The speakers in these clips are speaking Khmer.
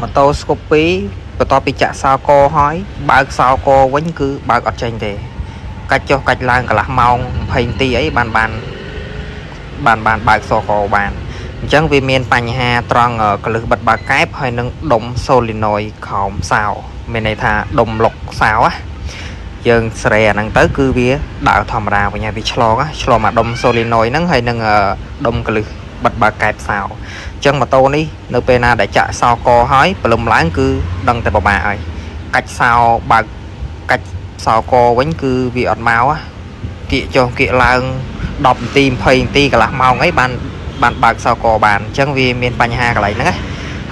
ម៉ូតូស្គូពីបន្ទាប់ពីចាក់សោកហើយបើកសោកវិញគឺបើកអត់ចេញទេកាច់ចុះកាច់ឡើងកន្លះម៉ោង20នាទីអីបានបើកសោកបានអញ្ចឹងវាមានបញ្ហាត្រង់កលឹះបិទបើកកែបហើយនឹងដុំសូលីណុយខោមសោមានន័យថាដុំលុកសោយើងស្រែអាហ្នឹងទៅគឺវាដើរធម្មតាវិញហើយវាឆ្លងមកដុំសូលីណុយហ្នឹងហើយនឹងដុំកលឹះបិទបើកកែបសោអញ្ចឹងម៉ូតូនេះនៅពេលណាដែលចាក់សោកហើយព្រលឹមឡើងគឺដឹងតែពិបាកហើយកាច់សោបើកកាច់សោកវិញគឺវាអត់មកគៀកចុះគៀកឡើង10នាទី20នាទីកន្លះម៉ោងអីបានបើកសោកបានអញ្ចឹងវាមានបញ្ហាកន្លែងហ្នឹង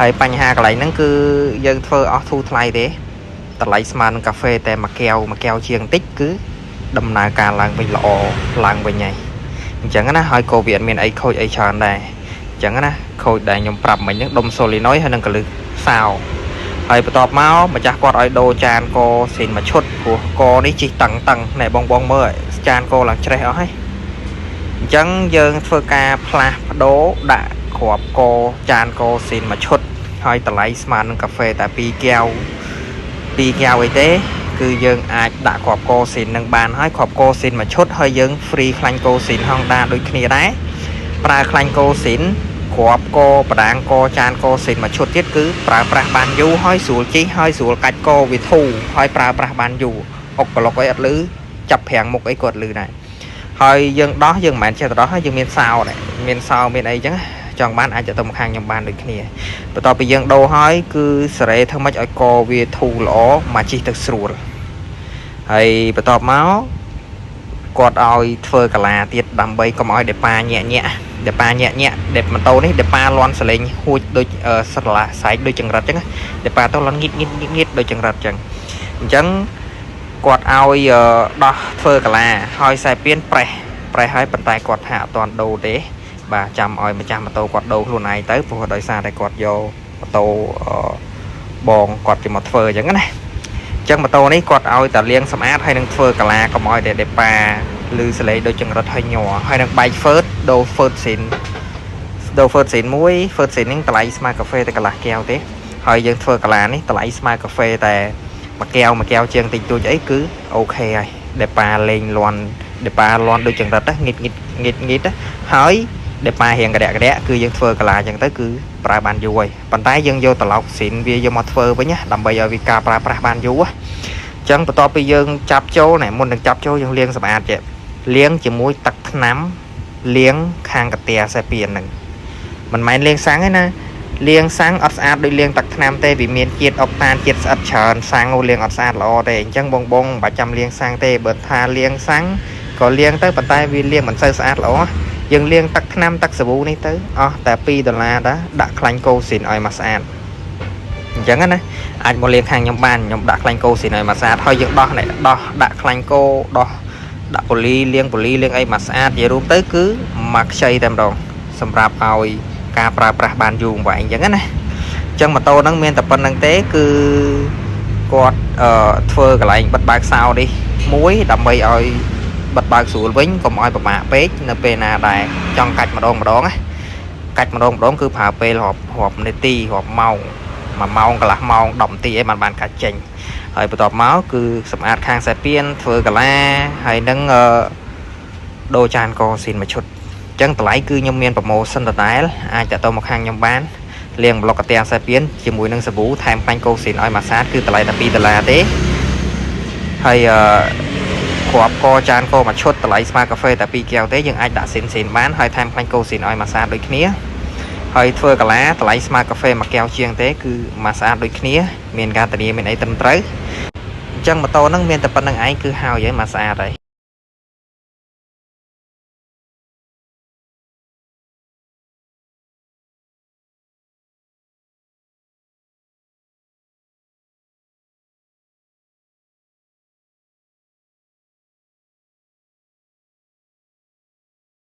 ហើយបញ្ហាកន្លែងហ្នឹងគឺយើងធ្វើអស់ធូរថ្លៃទេតម្លៃស្មើនឹងកាហ្វេតែមួយកែវជាងតិចគឺដំណើរការឡើងវិញល្អឡើងវិញហើយអញ្ចឹងណាហើយក៏វាអត់មានអីខូចអីច្រើនដែរអញ្ចឹងណាខូចដែលខ្ញុំប្រាប់មិញហ្នឹងដុំសូលីណុយហើយនឹងកលឹះសោហើយបន្ទាប់មកម្ចាស់គាត់ឲ្យដូរចានកស៊ីនមួយឈុតព្រោះកនេះជិះតឹងណែបងមើលចានកឡើងច្រេះអស់ហើយអញ្ចឹងយើងធ្វើការផ្លាស់ប្ដូរដាក់គ្រាប់កចានកស៊ីនមួយឈុតហើយតម្លៃស្មើនឹងកាហ្វេតែ2កែវអីទេគឺយើងអាចដាក់គ្រាប់កស៊ីននឹងបានហើយគ្រាប់កស៊ីនមួយឈុតហើយយើង free ខ្លាញ់កស៊ីន Honda ដូចគ្នាដែរប្រើខ្លាញ់កស៊ីនគ្រាប់កបដាងកចានកស៊ីនមួយឈុតទៀតគឺប្រើប្រាស់បានយូរហើយស្រួលជិះហើយស្រួលកាច់កវាធូរហើយប្រើប្រាស់បានយូរអុកក្លុកអីអត់លឺចាប់ប្រាំងមុខអីក៏អត់លឺដែរហើយយើងដោះយើងមិនមែនចេះតែដោះហើយយើងមានសោដែរមានសោមានអីចឹងចង់បានអាចទៅមកខាងខ្ញុំបានដូចគ្នាបន្ទាប់ពីយើងដូរហើយគឺសេរីធ្វើម៉េចឲ្យកវាធូរល្អមកជិះទៅស្រួលហើយបន្ទាប់មកគាត់ឲ្យធ្វើកាឡាទៀតដើម្បីកុំឲ្យដេប៉ាញាក់ដេម៉ូតូនេះដេប៉ាលាន់សលេងហួចដូចស្រឡះសែកដូចចង្រិតចឹងដេប៉ាទៅលាន់ងៀតដូចចង្រិតចឹងអញ្ចឹងគាត់ឲ្យដោះធ្វើកាឡាហើយខ្សែពៀនប្រេះហើយប៉ុន្តែគាត់ថាអត់ទាន់ដូរទេបាទចាំឲ្យម្ចាស់ម៉ូតូគាត់ដូរខ្លួនឯងទៅព្រោះដោយសារតែគាត់យកម៉ូតូបងគាត់ជាមកធ្វើអញ្ចឹងណាអញ្ចឹងម៉ូតូនេះគាត់ឲ្យតែលាងសម្អាតហើយនឹងធ្វើកាឡាកុំឲ្យតែដេប៉ាឬសលេងដូចចង្រិតហើយញ័រហើយនឹងបែកហ្វឺតដូរហ្វឺតស៊ីនមួយហ្វឺតស៊ីននេះតម្លៃស្មើកាហ្វេតែកន្លះកែវទេហើយយើងធ្វើកាឡានេះតម្លៃស្មើកាហ្វេតែមួយកែវជាងតិចតួចអីគឺអូខេហើយដេប៉ាលេងលាន់ដូចចង្រិតងៀតហើយដេប៉ារៀងកដកគឺយើងធ្វើកាឡាអញ្ចឹងទៅគឺប្រើបានយូរហើយប៉ុន្តែយើងយកត្រឡោកស៊ីនវាយកមកធ្វើវិញណាដើម្បីឲ្យវាការប្រើប្រាស់បានយូរអញ្ចឹងបន្ទាប់ពីយើងចាប់ចូលណែមុននឹងចាប់ចូលយើងលាងសម្អាតចេះលាងជាមួយទឹកថ្នាំលាងខាងកាទៀខ្សែពៀនហ្នឹងមិនមែនលាងសាំងទេណាលាងសាំងអត់ស្អាតដូចលាងទឹកថ្នាំទេវាមានជាតិអុកតានជាតិស្អិតច្រើនសាំងលាងអត់ស្អាតល្អទេអញ្ចឹងបងមិនបាច់ចាំលាងសាំងទេបើថាលាងសាំងក៏លាងទៅប៉ុន្តែវាលាងមិនសូវស្អាតល្អយើងលាងទឹកថ្នាំទឹកសាប៊ូនេះទៅអស់តែ$2ដាក់ខ្លាញ់កូស៊ីនឲ្យមកស្អាតអញ្ចឹងណាអាចមកលាងខាងខ្ញុំបានខ្ញុំដាក់ខ្លាញ់កូស៊ីនឲ្យមកស្អាតហើយយើងដោះដាក់ខ្លាញ់កូដោះដាក់ពូលីលាងអីមកស្អាតនិយាយរួមទៅគឺមកខ្ចីតែម្ដងសម្រាប់ឲ្យការប្រើប្រាស់បានយូរអង្វែងអញ្ចឹងណាអញ្ចឹងម៉ូតូហ្នឹងមានតែប៉ុណ្្នឹងទេគឺគាត់ធ្វើកន្លែងបិទបើកសោនេះមួយដើម្បីឲ្យបិទបើកស្រួលវិញកុំឲ្យពិបាកពេកនៅពេលណាដែលចង់កាច់ម្ដងណាកាច់ម្ដងគឺប្រើពេលរាប់នាទីរាប់ម៉ោង1ម៉ោងកន្លះម៉ោង10នាទីអីបានកាច់ចេញហើយបន្ទាប់មកគឺសម្អាតខាងខ្សែពៀនធ្វើកាឡាហើយនឹងដូរចានកស៊ីនមួយឈុតអញ្ចឹងតម្លៃគឺខ្ញុំមានប្រម៉ូសិនដដែលអាចទៅមកខាងខ្ញុំបានលាងប្លុកកាទៀខ្សែពៀនជាមួយនឹងសាប៊ូថែមខ្លាញ់កូស៊ីនឲ្យម៉ាសាតគឺតម្លៃតែ$2ទេហើយគ្រាប់កចានកមួយឈុតតម្លៃស្មើកាហ្វេតែ2កែវទេយើងអាចដាក់ស៊ីនបានហើយថែមខ្លាញ់កូស៊ីនឲ្យម៉ាសាដូចគ្នាហើយធ្វើកាឡាតម្លៃស្មើកាហ្វេមួយកែវជាងទេគឺម៉ាសាដូចគ្នាមានការធានាមានអីត្រឹមត្រូវអញ្ចឹងម៉ូតូហ្នឹងមានតែប៉ុណ្្នឹងឯងគឺហើយម៉ាសាហើយ